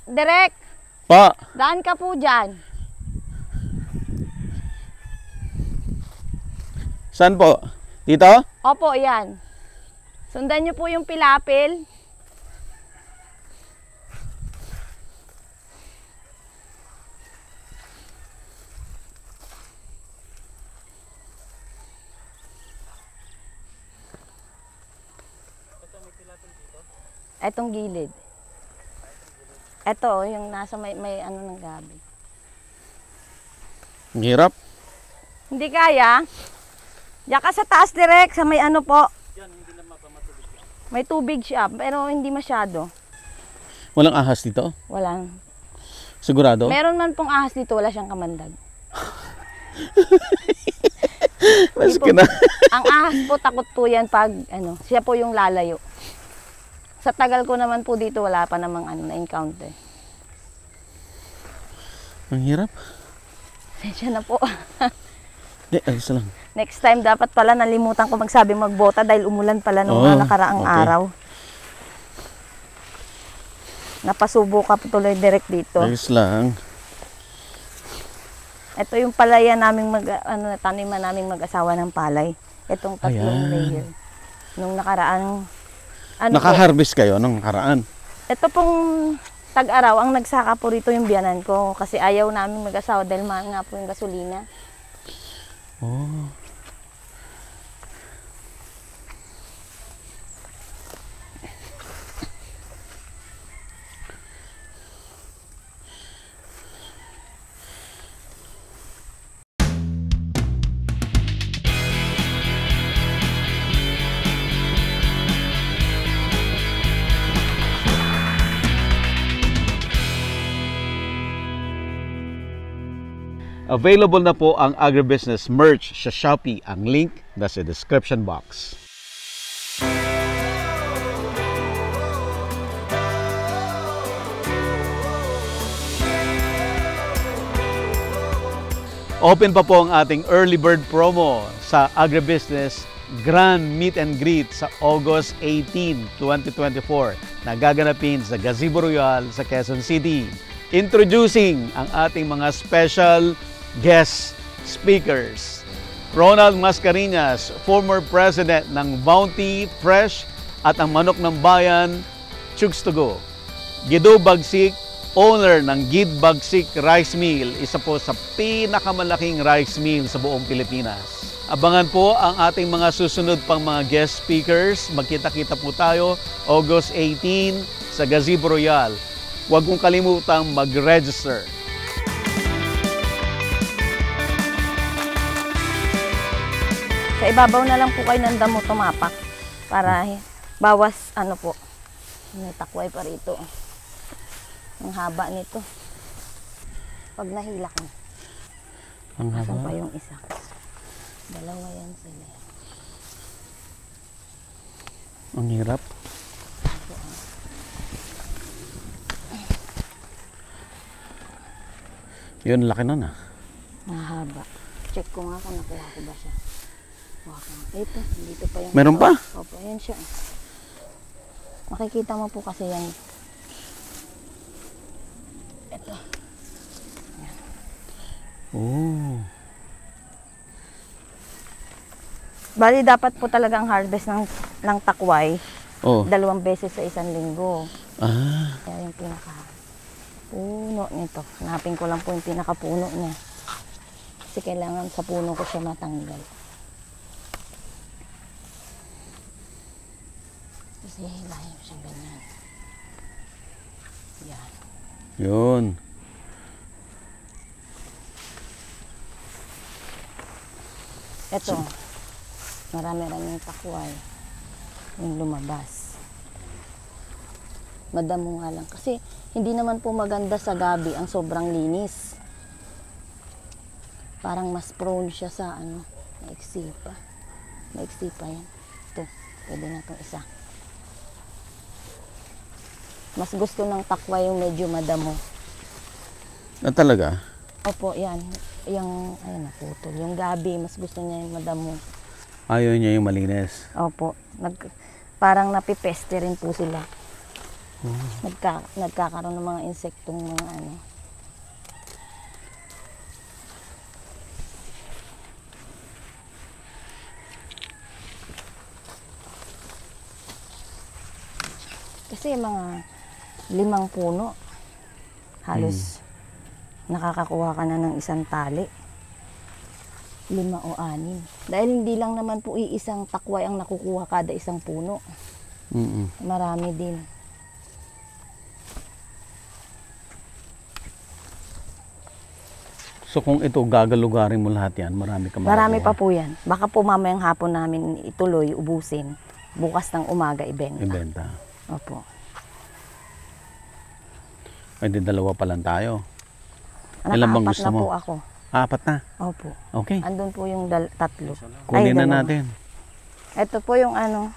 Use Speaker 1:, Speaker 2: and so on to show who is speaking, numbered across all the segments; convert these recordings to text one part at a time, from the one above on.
Speaker 1: Direk,
Speaker 2: Pa,
Speaker 1: daan ka po dyan.
Speaker 2: saan po? Dito?
Speaker 1: Opo, yan. Sundan niyo po yung pilapil. Etong gilid. Eto, yung nasa may ano ng gabi.
Speaker 2: Ang hirap.
Speaker 1: Hindi kaya. Diyan ka sa taas direct, sa may ano po. May tubig siya, pero hindi masyado.
Speaker 2: Walang ahas dito?
Speaker 1: Walang.
Speaker 2: Sigurado?
Speaker 1: Meron man pong ahas dito, wala siyang kamandag.
Speaker 2: Mas
Speaker 1: Hindi po-
Speaker 2: na.
Speaker 1: Ang ahas po, takot po yan pag, ano, siya po yung lalayo. Sa tagal ko naman po dito, wala pa namang na-encounter.
Speaker 2: Ang hirap.
Speaker 1: Sensya na po.
Speaker 2: Hindi, ayos lang.
Speaker 1: Next time, dapat pala nalimutan ko magsabi magbota dahil umulan pala nung
Speaker 2: Oo,
Speaker 1: nakaraang
Speaker 2: okay.
Speaker 1: araw. Napasubo ka po tuloy direct dito.
Speaker 2: Ayos lang.
Speaker 1: Ito yung palaya naming taniman naming mag-asawa ng palay. Itong tatlong
Speaker 2: Ayan.
Speaker 1: layer. Nung nakaraang ano po,
Speaker 2: Naka-harvest kayo nung nakaraan.
Speaker 1: ito pong tag-araw, ang nagsaka po rito yung biyanan ko. Kasi ayaw namin mag-asawa dahil mahal nga po yung gasolina.
Speaker 2: Oh. Available na po ang agribusiness merch sa Shopee. Ang link nasa description box. Open pa po ang ating early bird promo sa agribusiness Grand Meet and Greet sa August 18, 2024 na gaganapin sa Gazebo Royal sa Quezon City. Introducing ang ating mga special guest speakers. Ronald Mascareñas, former president ng Bounty Fresh at ang Manok ng Bayan, Chugs to Go. Guido Bagsik, owner ng Gid Bagsik Rice Mill, isa po sa pinakamalaking rice mill sa buong Pilipinas. Abangan po ang ating mga susunod pang mga guest speakers. Magkita-kita po tayo August 18 sa Gazebo Royal. Huwag kong kalimutang mag-register.
Speaker 1: Sa ibabaw na lang po kayo ng damo tumapak para bawas ano po. May takway pa rito. Ang haba nito. Pag nahilak mo.
Speaker 2: Ang
Speaker 1: Asan pa
Speaker 2: haba.
Speaker 1: yung isa? Dalawa yan sila.
Speaker 2: Ang hirap. Yun, laki nun ah.
Speaker 1: Mahaba. Check ko nga kung nakuha ko ba siya. Kuha ko. Ito, dito pa yung...
Speaker 2: Meron pa?
Speaker 1: Opo, yan siya. Makikita mo po kasi yan. Ito.
Speaker 2: Oh.
Speaker 1: Bali, dapat po talagang harvest ng takway
Speaker 2: Oh.
Speaker 1: 2 beses sa isang linggo.
Speaker 2: Ah.
Speaker 1: Kaya yung pinaka-puno nito. Hanapin ko lang po yung pinaka-puno niya. Kasi kailangan sa puno ko siya matanggal. Kasi hilahin mo siya ganyan. Yan.
Speaker 2: Yun.
Speaker 1: Ito. Marami-raming takway. Yung lumabas. Madamo nga lang. Kasi hindi naman po maganda sa gabi ang sobrang linis. Parang mas prone siya sa ano, maiksi pa. Maiksi pa yan. Ito, pwede na itong isa. Mas gusto ng takway yung medyo madamo.
Speaker 2: Ah, talaga?
Speaker 1: Opo, yan. Yung, ayun, naputol. Yung gabi, mas gusto niya yung madamo.
Speaker 2: Ayaw niya yung malinis.
Speaker 1: Opo. Parang napipeste rin po sila. Nagkakaroon ng mga insektong mga ano. Kasi mga 5 puno, halos nakakakuha ka na ng isang tali. 5 o 6. Dahil hindi lang naman po iisang takway ang nakukuha kada isang puno. Marami din.
Speaker 2: So kung ito gagalugarin mo lahat yan, marami ka
Speaker 1: Marami
Speaker 2: makukuha.
Speaker 1: pa po yan. Baka po mamayang hapon namin ituloy, ubusin. Bukas ng umaga ibenta.
Speaker 2: Ibenta.
Speaker 1: Opo.
Speaker 2: Ay, di 2 pa lang tayo.
Speaker 1: Anak,
Speaker 2: Ilan bang
Speaker 1: 4
Speaker 2: gusto
Speaker 1: na
Speaker 2: mo?
Speaker 1: po ako.
Speaker 2: 4 na.
Speaker 1: Opo.
Speaker 2: Okay.
Speaker 1: Andun po yung 3.
Speaker 2: Kunin na
Speaker 1: 2.
Speaker 2: natin.
Speaker 1: Ito po yung ano.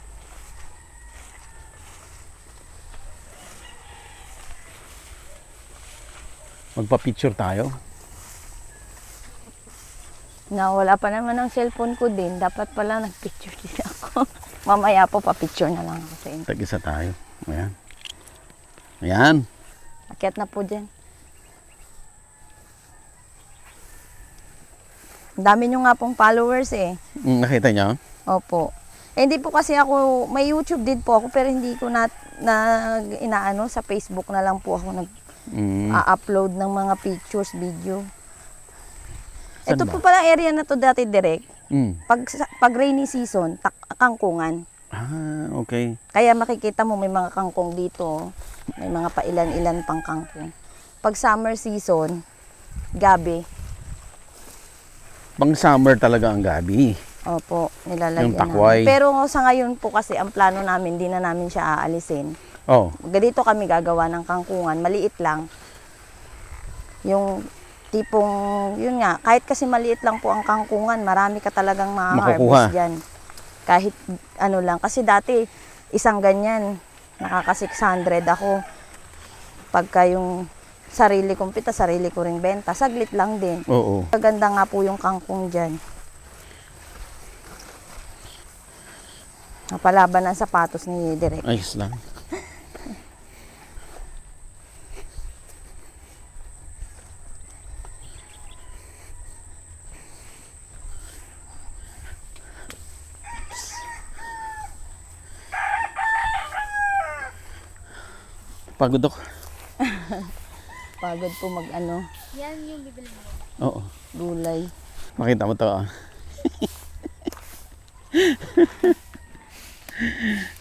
Speaker 2: Magpa-picture tayo.
Speaker 1: Nawala pa naman ang cellphone ko din. Dapat pala nag-picture din ako. Mamaya po pa-picture na lang ako sa inyo.
Speaker 2: Tag-isa tayo. Ayan. Ayan.
Speaker 1: Akyat na po dyan. Ang dami nyo nga pong followers eh.
Speaker 2: Nakita niyo?
Speaker 1: Opo. Eh, hindi po kasi ako, may YouTube din po ako pero hindi ko na inaano, sa Facebook na lang po ako nag-upload ng mga pictures, video.
Speaker 2: Saan
Speaker 1: Ito
Speaker 2: ba?
Speaker 1: po pala area na to dati direct.
Speaker 2: Mm.
Speaker 1: Pag rainy season, kangkungan.
Speaker 2: Ah, okay.
Speaker 1: Kaya makikita mo may mga kangkong dito. May mga pailan-ilan pang kangkong. Pag summer season, gabi.
Speaker 2: Pang summer talaga ang gabi.
Speaker 1: Opo, nilalagyan
Speaker 2: Yung takway.
Speaker 1: namin. Pero sa ngayon po kasi ang plano namin, di na namin siya aalisin.
Speaker 2: Oh.
Speaker 1: Dito kami gagawa ng kangkungan, maliit lang. Yung tipong, yun nga, kahit kasi maliit lang po ang kangkungan, marami ka talagang
Speaker 2: Makukuha.
Speaker 1: ma-harvest dyan. Kahit ano lang, kasi dati isang ganyan, nakaka-600 ako. Pagka yung sarili kong pita, sarili ko ring benta, saglit lang din.
Speaker 2: Oo.
Speaker 1: Maganda nga po yung kangkong dyan. Napalaban ang sapatos ni Direk.
Speaker 2: Ayos lang. Pagod ako.
Speaker 1: Pagod po mag-ano,
Speaker 3: Yan yung bibili mo.
Speaker 2: Oo.
Speaker 1: gulay.
Speaker 2: Makita mo to ah.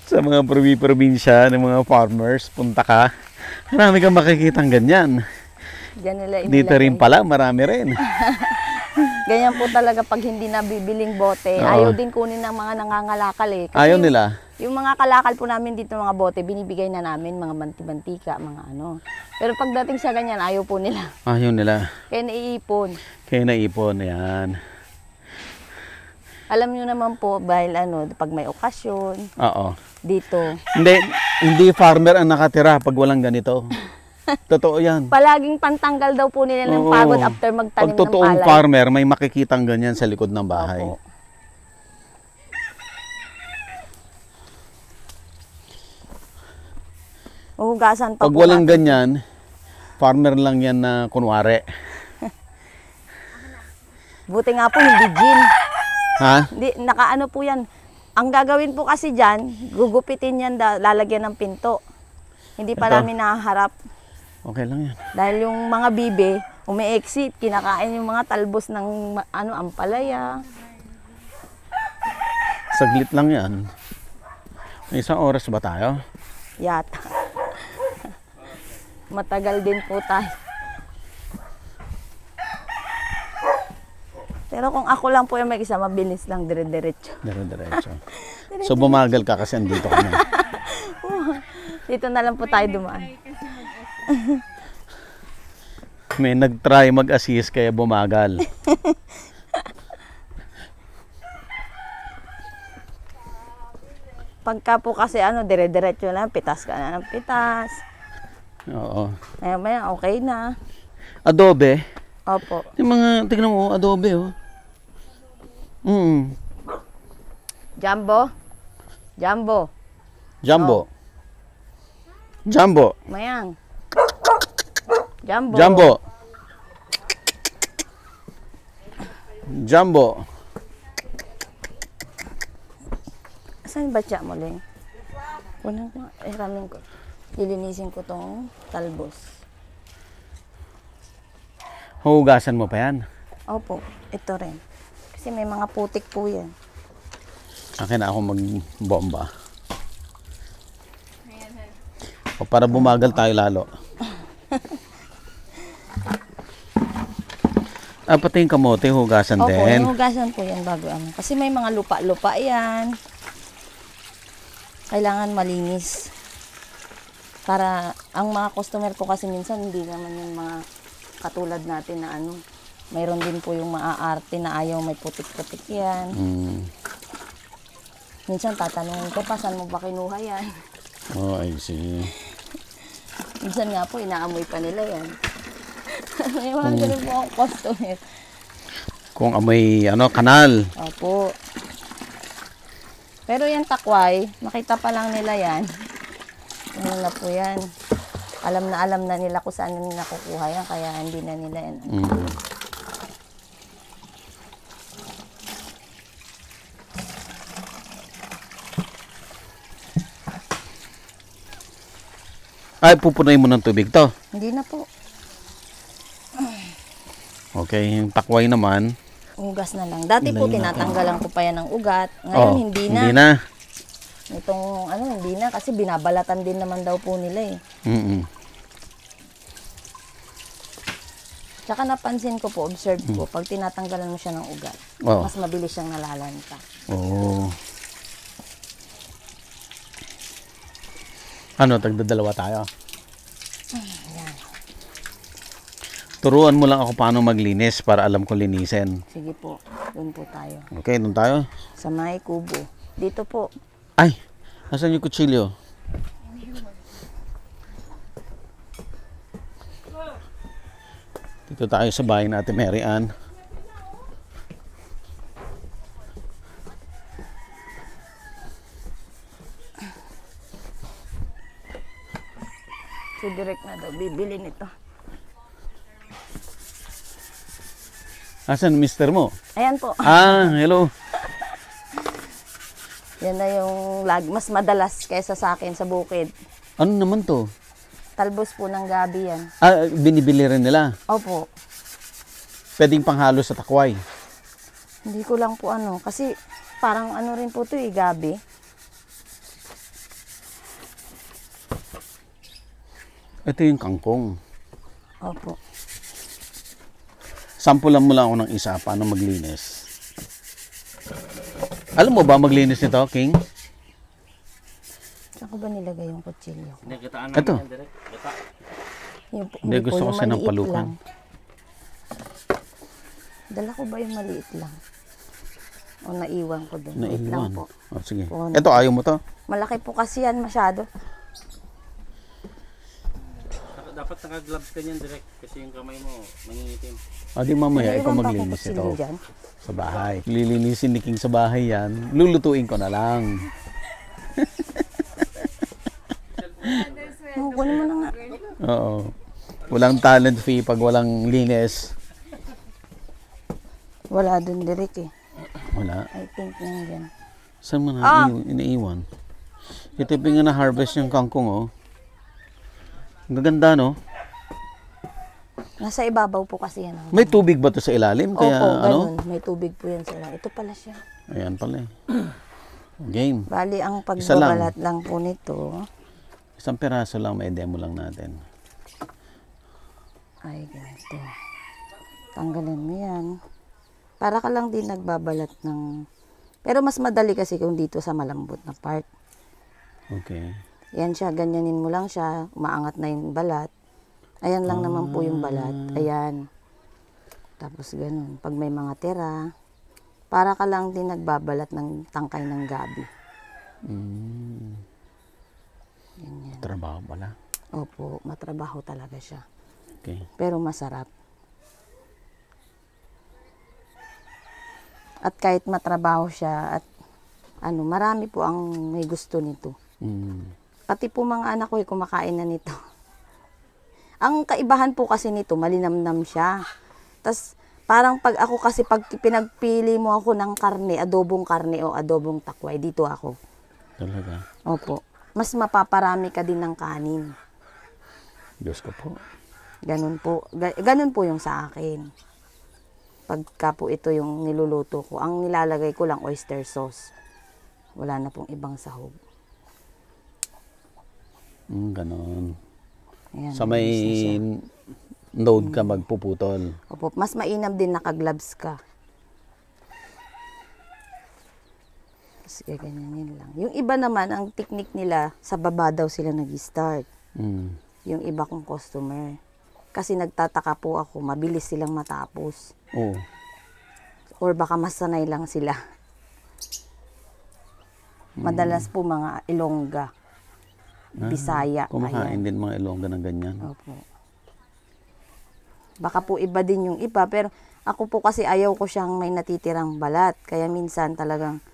Speaker 2: Sa mga probinsya ng mga farmers, punta ka. Marami kang makikitang ganyan.
Speaker 1: Diyan nila
Speaker 2: Dito rin
Speaker 1: inilagay.
Speaker 2: pala, marami rin.
Speaker 1: Ganyan po talaga pag hindi nabibiling bote.
Speaker 2: Oo.
Speaker 1: Ayaw din kunin ng mga nangangalakal eh. Kasi
Speaker 2: Ayaw
Speaker 1: yung-
Speaker 2: nila.
Speaker 1: Yung mga kalakal po namin dito mga bote, binibigay na namin mga manti-mantika, mga ano. Pero pagdating sa ganyan, ayaw po nila.
Speaker 2: Ayaw nila.
Speaker 1: Kaya naiipon.
Speaker 2: Kaya naipon, yan.
Speaker 1: Alam nyo naman po, dahil ano, pag may okasyon,
Speaker 2: Oo.
Speaker 1: dito.
Speaker 2: Hindi farmer ang nakatira pag walang ganito. Totoo yan.
Speaker 1: Palaging pantanggal daw po nila ng
Speaker 2: Oo.
Speaker 1: pagod after
Speaker 2: Pag
Speaker 1: magtanim ng
Speaker 2: totoong
Speaker 1: palay.
Speaker 2: farmer, may makikitang ganyan sa likod ng bahay.
Speaker 1: Opo. Uhugasan pa
Speaker 2: Pag
Speaker 1: po
Speaker 2: walang
Speaker 1: natin.
Speaker 2: ganyan, farmer lang yan na kunwari.
Speaker 1: Buti nga po hindi gin.
Speaker 2: Ha?
Speaker 1: Hindi, nakaano po yan. Ang gagawin po kasi dyan, gugupitin yan, lalagyan ng pinto. Hindi pa
Speaker 2: Ito.
Speaker 1: namin naharap.
Speaker 2: Okay lang yan.
Speaker 1: Dahil yung mga bibe, umi-exit, kinakain yung mga talbos ng ano, ampalaya.
Speaker 2: Saglit lang yan. May isang oras ba tayo?
Speaker 1: Yata. Matagal din po tayo. Pero kung ako lang po yung mag-isa, mabilis lang, dire-diretso.
Speaker 2: Dire-diretso. So bumagal ka kasi andito ka na.
Speaker 1: Dito na lang po tayo dumaan.
Speaker 2: May nag-try mag-assist kaya bumagal.
Speaker 1: Pagka po kasi ano, dire-diretso lang, pitas ka na ng pitas.
Speaker 2: Oo.
Speaker 1: Maya-maya, okay na.
Speaker 2: Adobe.
Speaker 1: Opo.
Speaker 2: Yung mga, tignan mo, adobe oh.
Speaker 1: Jumbo? Jumbo.
Speaker 2: Jumbo. Jumbo.
Speaker 1: Mayang. Jumbo.
Speaker 2: Jumbo. Jumbo.
Speaker 1: Saan ba siya mo, Ling? Unang ramin ko. Lilinisin ko tong talbos.
Speaker 2: Hugasan mo pa yan.
Speaker 1: Opo, ito rin. Kasi may mga putik po yan.
Speaker 2: Akin na ako magbomba. O para bumagal tayo lalo. Pati yung kamote, hugasan
Speaker 1: Opo,
Speaker 2: din.
Speaker 1: hinugasan po yan bago ano. Kasi may mga lupa-lupa yan. Kailangan malinis. Para, ang mga customer ko kasi minsan, hindi naman yung mga katulad natin na ano. Mayroon din po yung maaarte na ayaw may putik-putik yan.
Speaker 2: Mm.
Speaker 1: Minsan tatanungin ko pa, saan mo ba kinuha yan?
Speaker 2: Oh, I see.
Speaker 1: Minsan nga po, inaamoy pa nila yan. May mga ganun po akong customer.
Speaker 2: Kung amoy, kanal.
Speaker 1: Opo. Pero yan takway, makita pa lang nila yan. Ano na po yan. Alam na nila kung saan nila nakukuha yan, kaya hindi na nila yan.
Speaker 2: Mm. Ay, pupunuin mo ng tubig to.
Speaker 1: Hindi na po.
Speaker 2: Okay, yung takway naman.
Speaker 1: Ugas na lang. Dati po,
Speaker 2: Ilayin natin.
Speaker 1: tinatanggalan ko pa yan ng ugat. Ngayon, hindi na.
Speaker 2: Hindi na.
Speaker 1: Itong, hindi na. Kasi binabalatan din naman daw po nila eh.
Speaker 2: Mm-mm.
Speaker 1: Tsaka napansin ko po, observe ko, pag tinatanggalan mo siya ng ugat,
Speaker 2: Oh.
Speaker 1: mas mabilis siyang nalalanta.
Speaker 2: Oo. Ano, tagdadalawa tayo?
Speaker 1: Yan.
Speaker 2: Turuan mo lang ako paano maglinis para alam ko linisin.
Speaker 1: Sige po, doon po tayo.
Speaker 2: Okay, doon tayo.
Speaker 1: Sa may kubo. Dito po.
Speaker 2: Ay, asan yung kutsilyo? Dito tayo sa bahay natin, Mary Ann.
Speaker 1: Si Direk na daw, bibili nito.
Speaker 2: Asan mister mo?
Speaker 1: Ayan po.
Speaker 2: Hello.
Speaker 1: Yan na yung mas madalas kaysa sa akin sa bukid.
Speaker 2: Ano naman to?
Speaker 1: Talbos po ng gabi yan.
Speaker 2: Binibili rin nila.
Speaker 1: Opo.
Speaker 2: Pwedeng panghalo sa takway.
Speaker 1: Hindi ko lang po kasi parang rin po to gabi.
Speaker 2: Ito yung kangkong.
Speaker 1: Opo.
Speaker 2: Sampulan mo lang ako ng isa paano maglinis. Alam mo ba maglinis nito, King?
Speaker 1: Saan ko ba nilagay yung kutsilyo?
Speaker 2: Ito.
Speaker 1: Yung,
Speaker 2: Hindi, gusto ko
Speaker 1: yung
Speaker 2: siya ng
Speaker 1: maliit
Speaker 2: palukan.
Speaker 1: lang. Dala ko ba yung maliit lang? O naiwan ko doon? Maliit lang
Speaker 2: Naiwan.
Speaker 1: po.
Speaker 2: Sige.
Speaker 1: Oo,
Speaker 2: Ito, ayaw mo to?
Speaker 1: Malaki po kasi yan masyado.
Speaker 3: Dapat naka-gloves ka niyan direct kasi yung kamay mo mangingitim.
Speaker 2: Di mamaya,
Speaker 1: Naiwan
Speaker 2: ikaw
Speaker 1: pa akong
Speaker 2: maglinis
Speaker 1: kutsilyo
Speaker 2: ito.
Speaker 1: dyan.
Speaker 2: Sa bahay. Lilinisin ni King sa bahay yan. Lulutuin ko na lang.
Speaker 1: Kunin mo na nga.
Speaker 2: Oo. Walang talent fee pag walang linis.
Speaker 1: Wala doon Direk eh.
Speaker 2: Wala.
Speaker 1: I think nandiyan.
Speaker 2: Saan mo na iniiwan? Ito yung na-harvest yung kangkong, oh. Ang gaganda, no?
Speaker 1: Nasa ibabaw po kasi yan.
Speaker 2: May tubig ba to sa ilalim? Kaya,
Speaker 1: Opo,
Speaker 2: ano?
Speaker 1: ganun. May tubig po yan sila. Ito pala siya.
Speaker 2: Ayan pala, eh. Game.
Speaker 1: Bali, ang
Speaker 2: Isa lang.
Speaker 1: pagbabalat lang po nito,
Speaker 2: Isang peraso lang, may demo lang natin.
Speaker 1: ay ganito. Tanggalin mo yan. Para ka lang din nagbabalat ng... Pero mas madali kasi kung dito sa malambot na part.
Speaker 2: Okay.
Speaker 1: Yan siya, ganyanin mo lang siya. Umaangat na yung balat. Ayan lang naman po yung balat. Ayan. Tapos ganun. Pag may mga tira, para ka lang din nagbabalat ng tangkay ng gabi. Ganyan.
Speaker 2: Trabaho pala.
Speaker 1: Opo, matrabaho talaga siya.
Speaker 2: Okay.
Speaker 1: Pero masarap. At kahit matrabaho siya at marami po ang may gusto nito. Pati po mga anak ko kumakain na nito. Ang kaibahan po kasi nito, malinamnam siya. Tas parang pag ako kasi pag pinagpili mo ako ng karne o adobong takway, dito ako.
Speaker 2: Talaga.
Speaker 1: Opo. Mas mapaparami ka din ng kanin.
Speaker 2: Diyos ko po.
Speaker 1: Ganun po. Ganun po yung sa akin. Pagka po ito yung niluluto ko, ang nilalagay ko lang oyster sauce. Wala na pong ibang sahog.
Speaker 2: Ganon.
Speaker 1: Ayan,
Speaker 2: Sa may
Speaker 1: ayos na siya.
Speaker 2: node ka magpuputol.
Speaker 1: Opo, mas mainam din naka-gloves ka. Tapos gaganyanin lang. Yung iba naman, ang technique nila, sa baba daw sila nag-start.
Speaker 2: Mm.
Speaker 1: Yung iba kong customer. Kasi nagtataka po ako, mabilis silang matapos.
Speaker 2: Oo.
Speaker 1: Or baka masanay lang sila. Madalas po mga Ilongga, Bisaya.
Speaker 2: Kumakain din mga Ilongga ng ganyan.
Speaker 1: Opo. Baka po iba din yung iba, pero ako po kasi ayaw ko siyang may natitirang balat. Kaya minsan talagang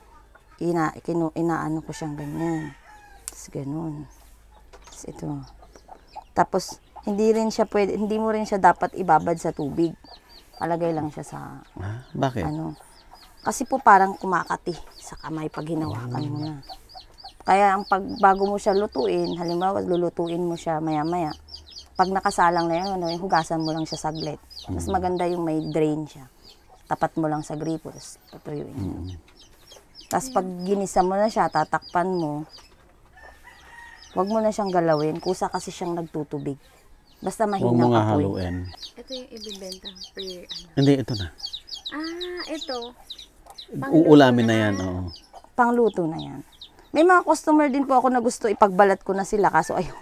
Speaker 1: inaano ko siyang ganyan. Tapos ganun. Tapos ito. Tapos hindi mo rin siya dapat ibabad sa tubig. Palagay lang siya sa
Speaker 2: Bakit?
Speaker 1: Kasi po parang kumakati sa kamay pag hinawakan mo na. Kaya bago mo siya lutuin, halimbawa lulutuin mo siya maya-maya, pag nakasalang na yun, hugasan mo lang siya saglit. Mas maganda yung may drain siya. Tapat mo lang sa gripo, tapos tutuyuin mo. Tapos pag ginisa mo na siya, tatakpan mo, huwag mo na siyang galawin, kusa kasi siyang nagtutubig. Basta
Speaker 2: Huwag
Speaker 1: mahina
Speaker 2: mo nga
Speaker 1: apoy.
Speaker 2: haluin.
Speaker 4: Ito yung ibibenta per ano.
Speaker 2: Hindi, ito na.
Speaker 4: Ito.
Speaker 2: Uulamin na yan. Oo.
Speaker 1: Pangluto na yan. May mga customer din po ako na gusto ipagbalat ko na sila, kaso ayoko.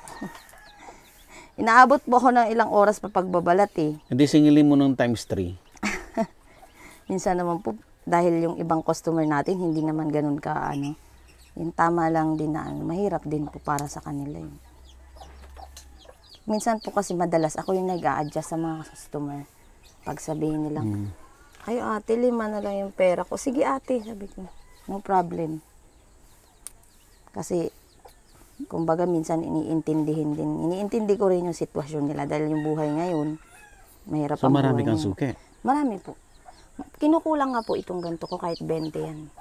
Speaker 1: Inaabot po ako ng ilang oras pa pagbabalat eh.
Speaker 2: Hindi singilin mo ng times 3.
Speaker 1: Minsan naman po, dahil yung ibang customer natin, hindi naman ganun yung tama lang din na mahirap din po para sa kanila yun. Minsan po kasi madalas ako yung nag-a-adjust sa mga customer. Pag sabihin nilang, ay ate, 5 na lang yung pera ko. Sige ate, sabi ko, no problem. Kasi, kumbaga minsan iniintindi ko rin yung sitwasyon nila dahil yung buhay ngayon, mahirap
Speaker 2: So
Speaker 1: ang
Speaker 2: marami
Speaker 1: buhay
Speaker 2: kang
Speaker 1: ngayon.
Speaker 2: suki.
Speaker 1: Marami po. Kinukulang nga po itong ganito ko kahit 20 yan.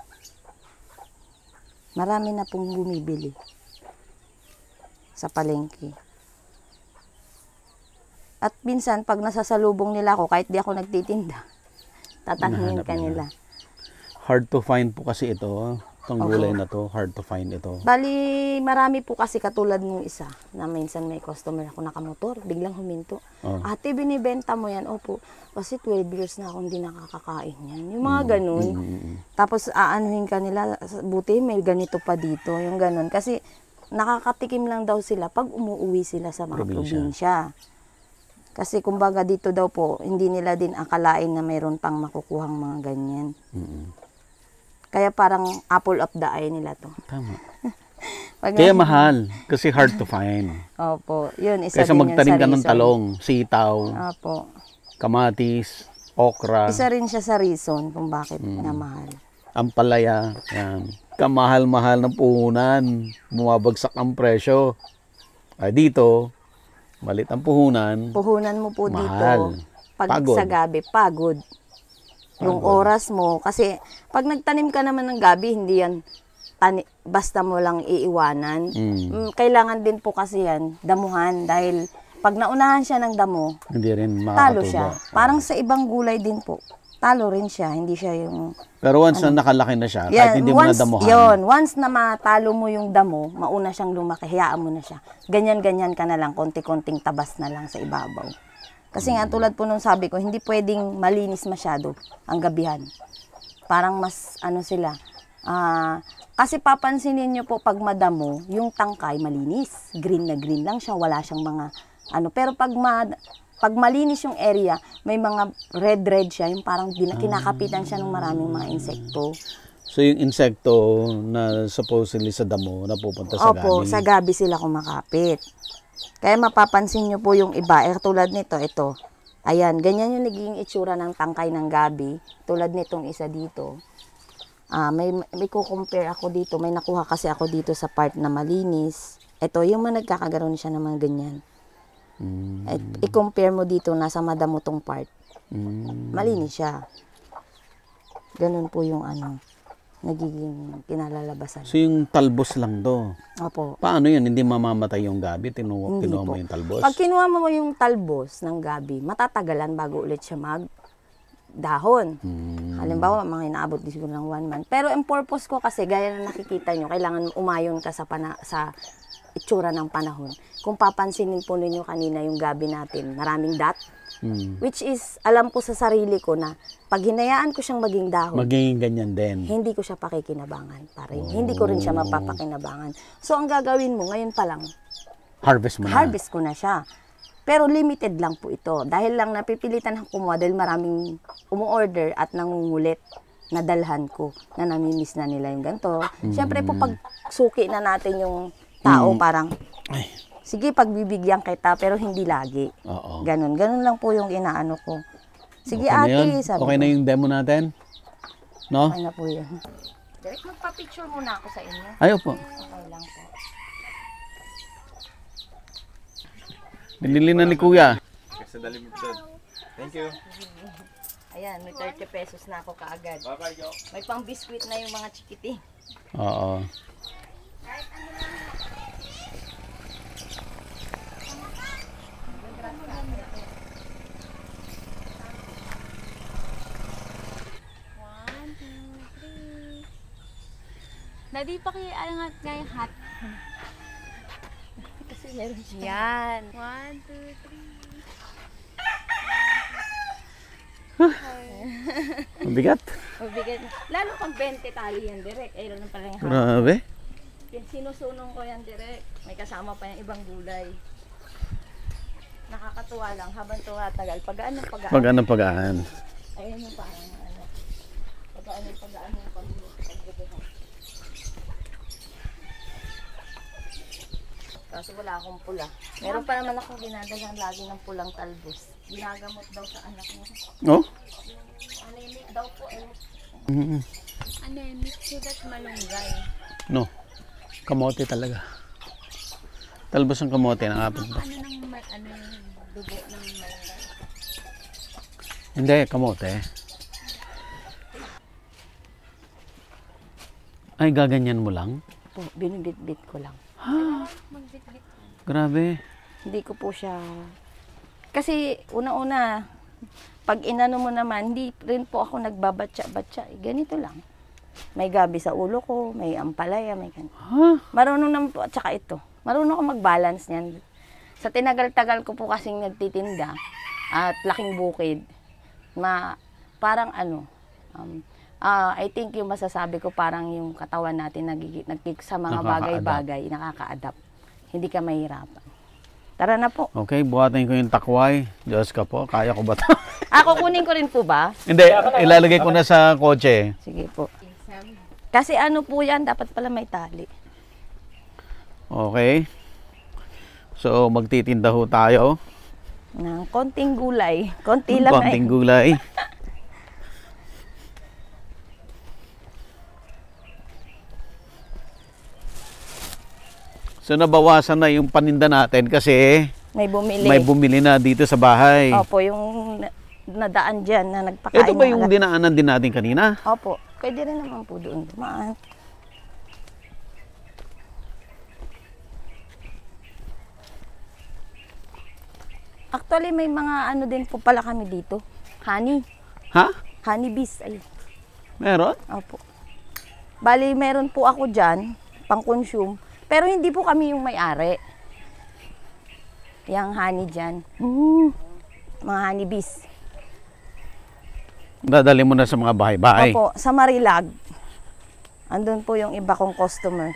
Speaker 1: Marami na pong bumibili sa palengke. At minsan, pag nasasalubong nila ako, kahit di ako nagtitinda, tatanungin
Speaker 2: Hinahanap
Speaker 1: ka
Speaker 2: nila.
Speaker 1: nila.
Speaker 2: Hard to find po kasi ito. Itong gulay na to, hard to find ito.
Speaker 1: Bali, marami po kasi katulad ng isa na minsan may customer ako nakamotor, biglang huminto.
Speaker 2: Oh.
Speaker 1: Ate, binibenta mo yan? Opo, kasi 12 years na akong hindi nakakakain yan. Yung mga ganun. Tapos aanuhin ka nila, buti may ganito pa dito, yung ganun. Kasi nakakatikim lang daw sila pag umuwi sila sa mga probinsya. Kasi kumbaga dito daw po, hindi nila din akalain na mayroon pang makukuhang mga ganyan. Kaya parang apple of the eye nila to.
Speaker 2: Tama.
Speaker 1: Pag
Speaker 2: Kaya mahal. Kasi hard to find.
Speaker 1: Opo, yun, isa
Speaker 2: Kaysa
Speaker 1: din yun
Speaker 2: magtanim
Speaker 1: sa
Speaker 2: ka ng
Speaker 1: reason.
Speaker 2: talong, sitaw,
Speaker 1: Opo.
Speaker 2: kamatis, okra,
Speaker 1: Isa rin siya sa reason kung bakit nga mahal.
Speaker 2: ampalaya. Yan. Kamahal-mahal ng puhunan. Bumabagsak ang presyo. Ay dito, malit ang puhunan.
Speaker 1: Puhunan mo po
Speaker 2: Mahal.
Speaker 1: dito, pag
Speaker 2: Pagod.
Speaker 1: sa gabi, pagod. Yung oras mo, kasi pag nagtanim ka naman ng gabi, hindi yan basta mo lang iiwanan. Kailangan din po kasi yan, damuhan, dahil pag naunahan siya ng damo,
Speaker 2: Hindi rin
Speaker 1: talo
Speaker 2: makakatubo.
Speaker 1: siya. Parang sa ibang gulay din po, talo rin siya, hindi siya yung...
Speaker 2: Pero once na nakalaki na siya, kahit hindi mo nadamuhan.
Speaker 1: Once na matalo mo yung damo, mauna siyang lumaki, hayaan mo na siya. Ganyan-ganyan ka na lang, konti-konting tabas na lang sa ibabaw. Kasi nga tulad po nung sabi ko, hindi pwedeng malinis masyado ang gabihan. Parang mas sila. Kasi papansinin nyo po pag madamo, yung tangkay malinis. Green na green lang siya, wala siyang mga Pero pag malinis yung area, may mga red siya, yung parang kinakapitan siya ng maraming mga insekto.
Speaker 2: So yung insekto na supposedly sa damo napupunta sa
Speaker 1: Opo,
Speaker 2: gabi.
Speaker 1: sa gabi sila kumakapit. Kaya mapapansin nyo po yung iba, tulad nito, ito. Ayan, ganyan yung naging itsura ng tangkay ng gabi. Tulad nitong isa dito. May kukompare ako dito. May nakuha kasi ako dito sa part na malinis. Ito, yung mga nagkakagaroon siya ng mga ganyan.
Speaker 2: Mm.
Speaker 1: At i-compare mo dito, nasa madamutong part.
Speaker 2: Mm.
Speaker 1: Malinis siya. Ganun po yung nagiging kinalalabasan.
Speaker 2: So yung talbos lang to.
Speaker 1: Opo.
Speaker 2: Paano yun? Hindi mamamatay yung gabi? Kinuha
Speaker 1: Hindi
Speaker 2: mo
Speaker 1: po.
Speaker 2: yung talbos?
Speaker 1: Pag kinuha mo yung talbos ng gabi, matatagalan bago ulit siya magdahon. Halimbawa, mga inaabot din siguro ng 1 month. Pero ang purpose ko kasi, gaya na nakikita nyo, kailangan umayon ka sa itsura ng panahon. Kung papansinin po ninyo kanina yung gabi natin, maraming dot. Which is, alam ko sa sarili ko na pag hinayaan ko siyang maging dahon,
Speaker 2: Magiging ganyan din.
Speaker 1: hindi ko siya pakikinabangan pa rin. Hindi ko rin siya mapapakinabangan. So, ang gagawin mo, ngayon pa lang,
Speaker 2: Harvest mo na.
Speaker 1: harvest ko na siya. Pero limited lang po ito. Dahil lang napipilitan ng kumuha dahil maraming umu-order at nangungulit na dalhan ko na namimiss na nila yung ganito. Siyempre po pag suki na natin yung tao, parang,
Speaker 2: Ay.
Speaker 1: sige, pagbibigyan kita, pero hindi lagi.
Speaker 2: Oo.
Speaker 1: Ganun. Ganun lang po yung inaano ko. Sige
Speaker 2: Okay na
Speaker 1: ate,
Speaker 2: yun?
Speaker 1: sabi
Speaker 2: Okay
Speaker 1: ko.
Speaker 2: na yung demo natin? No?
Speaker 1: Okay na po yun. Direct, magpa-picture muna ako sa inyo.
Speaker 2: Ayaw po.
Speaker 1: Okay lang po.
Speaker 2: Binili na ni Kuya.
Speaker 3: Kasi dali mo dyan. Thank you.
Speaker 1: Ayan, may 30 pesos na ako kaagad.
Speaker 3: Bye-bye, Jo.
Speaker 1: May pang biskwit na yung mga chikiting.
Speaker 2: Oo.
Speaker 4: Daddy, pakialangat nga yung hat.
Speaker 1: Kasi meron siya.
Speaker 4: Yan. 1, 2, 3.
Speaker 2: Mabigat.
Speaker 1: Mabigat. Lalo pang 20 tali yan, direct. Ayun na pala yung hapon.
Speaker 2: Grabe.
Speaker 1: Sinusunong ko yan, direct. May kasama pa yung ibang gulay. Nakakatuwa lang habang tumatagal. Pagaan ng pagaan.
Speaker 2: Pag anong pagaan.
Speaker 1: Ayun yung parang pagaan yung pagaan yung pagbubuhan. Kasi wala akong pula. Meron pa naman akong ginadagan lagi ng pulang talbos. Ginagamot daw sa anak niya.
Speaker 2: Oh?
Speaker 1: Anemic daw po eh.
Speaker 4: Anemic so that malunggay.
Speaker 2: No. Kamote talaga. Talbos ng kamote ng apat ba?
Speaker 4: Ano yung dugo ng malunggay?
Speaker 2: Hindi, kamote. Ay, gaganyan mo lang?
Speaker 1: Po, binibit-bit ko lang.
Speaker 4: Magbitbit.
Speaker 2: Grabe.
Speaker 1: Hindi ko po siya... Kasi una-una, pag inano mo naman, hindi rin po ako nagbabatsa-batsa. Ganito lang. May gabi sa ulo ko, may ampalaya, may ganito.
Speaker 2: Ha?
Speaker 1: Marunong naman po, at saka ito. Marunong ako mag-balance niyan. Sa tinagal-tagal ko po kasing nagtitinda at laking bukid, parang I think yung masasabi ko parang yung katawan natin sa mga bagay-bagay, nakaka-adapt. Hindi ka mahirapan. Tara na po.
Speaker 2: Okay, buhatin ko yung takway. Diyos ka po, kaya ko ba ito?
Speaker 1: Kukunin ko rin po ba?
Speaker 2: Hindi, ilalagay ko na sa kotse.
Speaker 1: Sige po. Kasi ano po yan, dapat pala may tali.
Speaker 2: Okay. So, magtitinda ho tayo.
Speaker 1: Ng konting gulay. Konti lang
Speaker 2: Konting gulay. So, nabawasan na yung paninda natin kasi
Speaker 1: may bumili.
Speaker 2: may bumili na dito sa bahay.
Speaker 1: Opo, yung nadaan dyan na nagpakain.
Speaker 2: Ito ba
Speaker 1: ng
Speaker 2: yung
Speaker 1: alat.
Speaker 2: dinaanan din natin kanina?
Speaker 1: Opo, pwede rin naman po doon dumaan. Actually, may mga ano din po pala kami dito. Honey.
Speaker 2: Ha?
Speaker 1: Honey bees. Ayun.
Speaker 2: Meron?
Speaker 1: Opo. Bali, meron po ako dyan, pang-consume. Pero hindi po kami yung may-ari. Yang honey dyan. Mga honey bees.
Speaker 2: Dadali mo na sa mga bahay-bahay.
Speaker 1: Opo, sa Marilag. Andun po yung iba kong customer.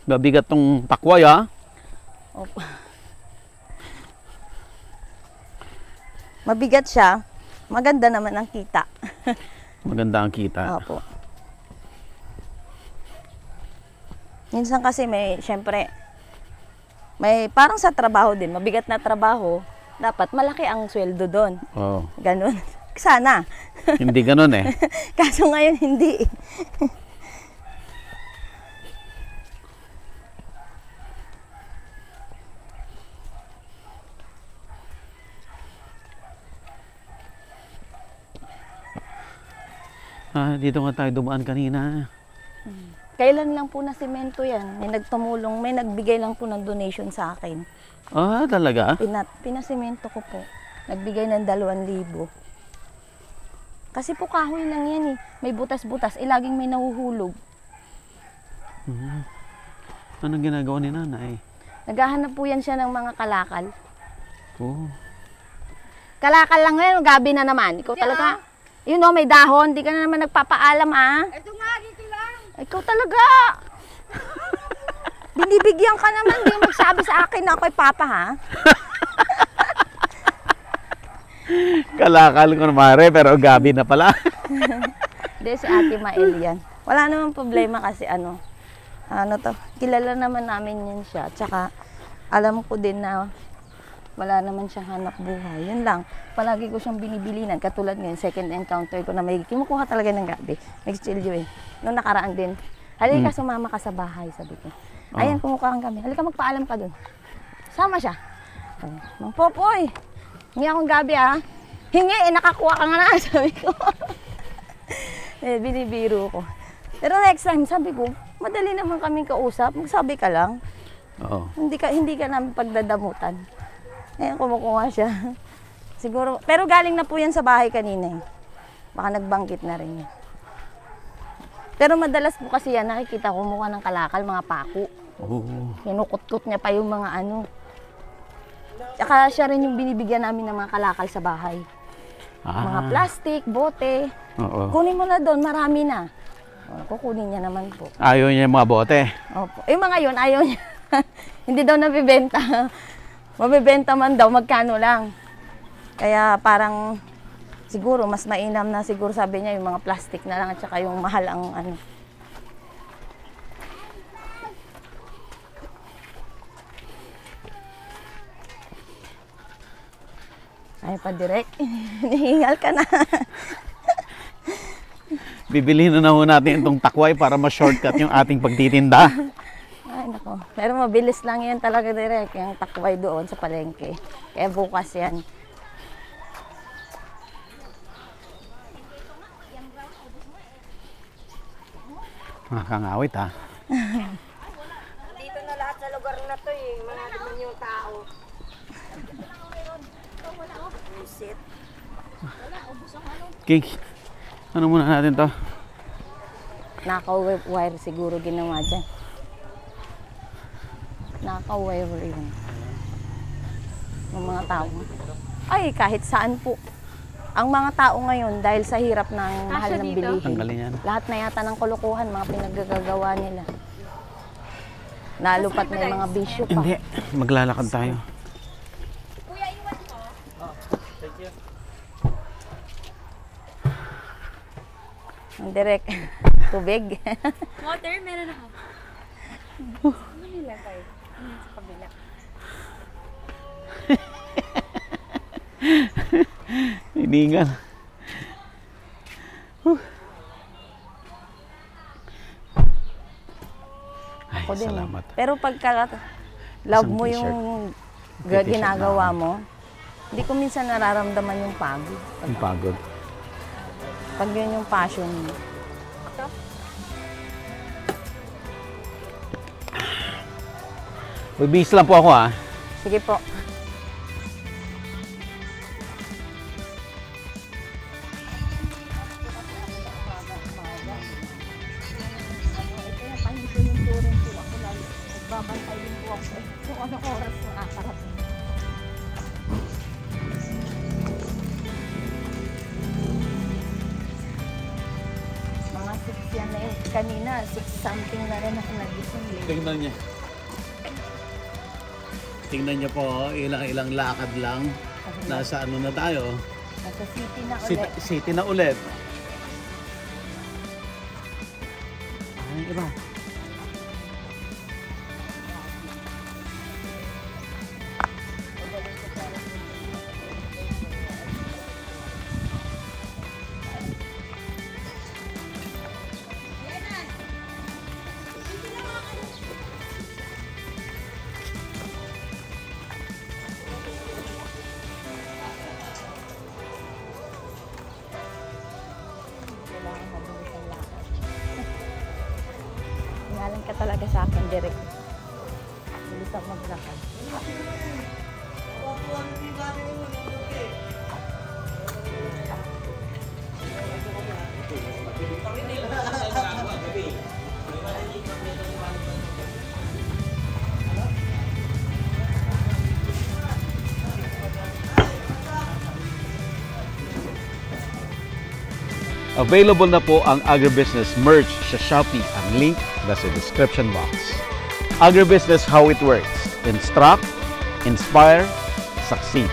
Speaker 2: Mabigat tong takway, ha?
Speaker 1: Opo. Mabigat siya. Maganda naman ang kita.
Speaker 2: Maganda ang kita.
Speaker 1: Opo. Minsan kasi syempre, may parang sa trabaho din, mabigat na trabaho, dapat malaki ang sweldo doon.
Speaker 2: Oh.
Speaker 1: Ganun. Sana.
Speaker 2: Hindi ganun eh.
Speaker 1: Kaso ngayon hindi.
Speaker 2: Dito nga tayo dumaan kanina.
Speaker 1: Kailan lang po na semento yan. May nagtumulong, may nagbigay lang po ng donation sa akin.
Speaker 2: Talaga?
Speaker 1: Pinasemento ko po. Nagbigay ng 2,000. Kasi po kahoy lang yan eh. May butas-butas. Laging may nahuhulog.
Speaker 2: Anong ginagawa ni nanay?
Speaker 1: Naghahanap po yan siya ng mga kalakal.
Speaker 2: Oh.
Speaker 1: Kalakal lang ngayon, gabi na naman. Ikaw talaga. Yun o, may dahon. Di ka na naman nagpapaalam
Speaker 4: Ito nga, dito lang.
Speaker 1: Ikaw talaga. Binibigyan ka naman. Hindi mo magsabi sa akin na ako'y papa ha.
Speaker 2: Kalakal ko mare, pero gabi na pala.
Speaker 1: Hindi, si Ate Mael yan. Wala naman problema kasi kilala naman namin yan siya. Tsaka alam ko din na wala naman siyang hanap buhay. Yun lang. Palagi ko siyang binibilinan. Katulad ngayon, second encounter ko na may kinukuha talaga ng gabi. Nag-chill eh. Noong nakaraan din. Halika, sumama ka sa bahay, sabi ko. Ayan, kumukuha kami. Halika, magpaalam ka dun. Sama siya. Sabi, Mang Popoy, hingi akong gabi Hingi, nakakuha ka nga na, sabi ko. Binibiro ko. Pero next time, sabi ko, madali naman kaming kausap. Magsabi ka lang.
Speaker 2: Oo.
Speaker 1: Hindi ka namin pagdadamutan. Ngayon kumukuha siya. Siguro, pero galing na po yan sa bahay kanina eh. Baka nagbanggit na rin yan. Pero madalas po kasi yan, nakikita ko mukha ng kalakal, mga pako. Kinukut-kut niya pa yung mga Tsaka siya rin yung binibigyan namin ng mga kalakal sa bahay. Mga plastic, bote.
Speaker 2: Oo.
Speaker 1: Kunin mo na doon, marami na. Kukunin niya naman po.
Speaker 2: Ayaw niya yung mga bote.
Speaker 1: Opo. Yung mga yun, ayaw niya. Hindi daw nabibenta. Mabibenta man daw, magkano lang. Kaya parang siguro mas mainam na siguro sabi niya yung mga plastic na lang at saka yung mahal ang Ay pa direct. Nihingal ka na.
Speaker 2: Bibilihin na ho natin itong takway para ma-shortcut yung ating pagtitinda.
Speaker 1: Ay nako. Pero mabilis lang yan talaga direct. Yung takway doon sa palengke. Kaya bukas yan.
Speaker 2: Nakakangawit
Speaker 4: Dito na lahat sa lugar na to eh. Mga naman yung tao. Visit.
Speaker 2: King, ano muna natin to?
Speaker 1: Naka-wire siguro ginawa dyan. Naka-wire yun. Ng mga tao. Ay, kahit saan po. Ang mga tao ngayon, dahil sa hirap ng mahal ng bilihin,
Speaker 2: Tanggalin yan.
Speaker 1: lahat na yata ng kalokohan, mga pinaggagawa nila. Lalo pat may mga bisyo pa.
Speaker 2: Hindi, maglalakad tayo.
Speaker 4: Kuya, iwan mo.
Speaker 3: Thank you.
Speaker 1: Ang direct. Tubig.
Speaker 4: Water, meron ako. Ano nilagay? Sa kabila.
Speaker 2: Hiningal. Ay,
Speaker 1: Ako din.
Speaker 2: salamat.
Speaker 1: Pero pagka love
Speaker 2: Isang
Speaker 1: mo
Speaker 2: t-shirt.
Speaker 1: yung
Speaker 2: T-shirt
Speaker 1: ginagawa
Speaker 2: na.
Speaker 1: mo, hindi ko minsan nararamdaman yung pagod.
Speaker 2: Ang pagod.
Speaker 1: Pag yun yung passion mo.
Speaker 2: Magbihis lang po ako
Speaker 1: Sige po. Babantay din po ako. Kung anong oras makakarating. Mga 6 yan na yun. Kanina, 6 something na rin ako nagising.
Speaker 2: Tingnan niya. Tingnan niyo po, ilang lakad lang. Nasa ano na tayo?
Speaker 1: Nasa city na ulit.
Speaker 2: City na ulit. Ay, iba.
Speaker 1: Kailangan ka talaga sa akin, direct. Bilis ako maglakad.
Speaker 2: Available na po ang Agribusiness merch sa Shopee. Ang link nasa description box. Agribusiness, how it works. Instruct, inspire, succeed.